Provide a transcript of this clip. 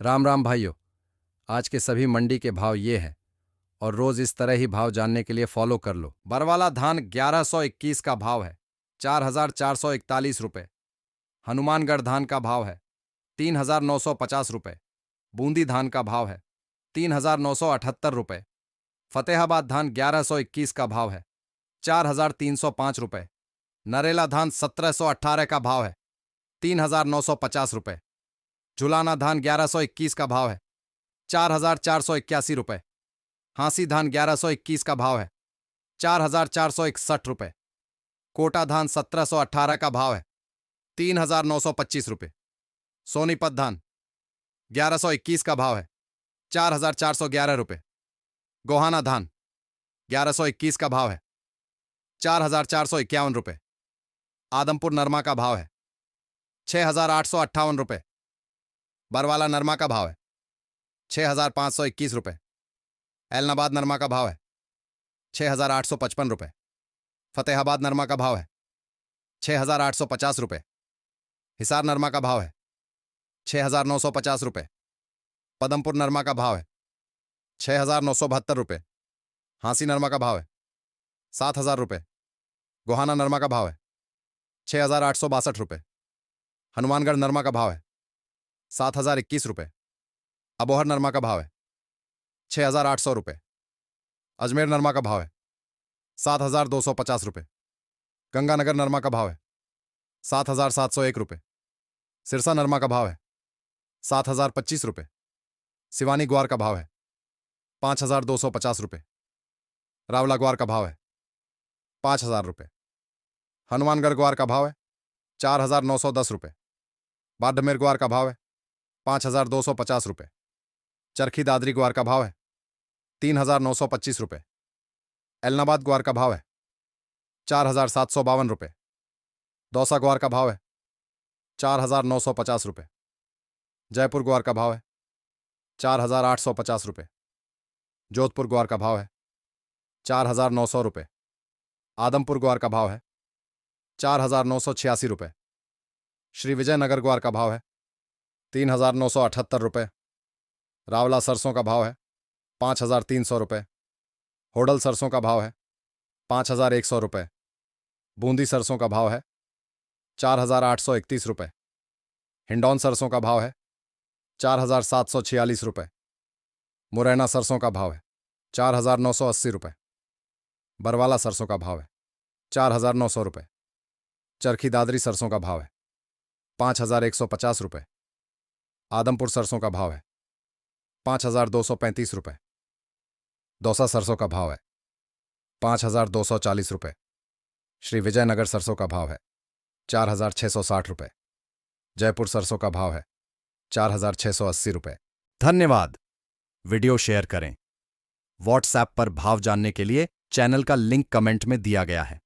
राम राम भाइयों। आज के सभी मंडी के भाव ये हैं और रोज इस तरह ही भाव जानने के लिए फॉलो कर लो। बरवाला धान 1121 का भाव है 4,441 रुपये। हनुमानगढ़ धान का भाव है 3,950 रुपये। बूंदी धान का भाव है 3,978 रुपये। फतेहाबाद धान 1121 का भाव है 4,305 रुपये। नरेला धान 1,718 का भाव है 3,950 रुपये। झुलाना धान 1121 का भाव है 4,481 रुपये। हांसी धान 1121 का भाव है 4,461 रुपये। कोटा धान 1,718 का भाव है 3,925 रुपये। सोनीपत धान 1121 का भाव है 4,411 रुपये। गोहाना धान 1121 का भाव है 4,451 रुपये। आदमपुर नरमा का भाव है 6,858 रुपये। बरवाला नरमा का भाव है 6,521 रुपये। ऐलनाबाद नरमा का भाव है 6,855 रुपये। फतेहाबाद नरमा का भाव है 6,850 रुपये। हिसार नरमा का भाव है 6,950 रुपये। पदमपुर नरमा का भाव है 6,972 रुपये। हांसी नरमा का भाव है 7,000 रुपये। गोहाना नरमा का भाव है 6,862 रुपये। हनुमानगढ़ नरमा का भाव है 7,021 रुपये। अबोहर नरमा का भाव है 6,800 रुपये। अजमेर नरमा का भाव है 7,250 रुपये। गंगानगर नरमा का भाव है 7,701 रुपये। सिरसा नरमा का भाव है 7,025 रुपये। सिवानी ग्वार का भाव है 5,250 रुपये। रावला ग्वार का भाव है 5,000 रुपये। हनुमानगढ़ ग्वार का भाव है 4,910 रुपये। बाडमेर ग्वार का भाव है 5,250 रुपये। चरखी दादरी ग्वार का भाव है 3,925 रुपये। ऐलनाबाद ग्वार का भाव है 4,752 रुपये। दौसा ग्वार का भाव है 4,950 रुपये। जयपुर ग्वार का भाव है 4,850 रुपये। जोधपुर ग्वार का भाव है 4,900 रुपये। आदमपुर ग्वार का भाव है 4,986 रुपये। श्री विजयनगर ग्वार का भाव है 3,978 रुपये। रावला सरसों का भाव है 5,300 रुपये। होडल सरसों का भाव है 5,100 रुपये। बूंदी सरसों का भाव है 4,831 रुपये। हिंडौन सरसों का भाव है 4,746 रुपये। मुरैना सरसों का भाव है 4,980 रुपये। बरवाला सरसों का भाव है 4,900 रुपये। चरखी दादरी सरसों का भाव है 5,150 रुपये। आदमपुर सरसों का भाव है 5,235 रुपये। दौसा सरसों का भाव है 5,240 रुपये। श्री विजयनगर सरसों का भाव है 4,660 रुपये। जयपुर सरसों का भाव है 4,680 रुपये। धन्यवाद। वीडियो शेयर करें। व्हाट्सएप पर भाव जानने के लिए चैनल का लिंक कमेंट में दिया गया है।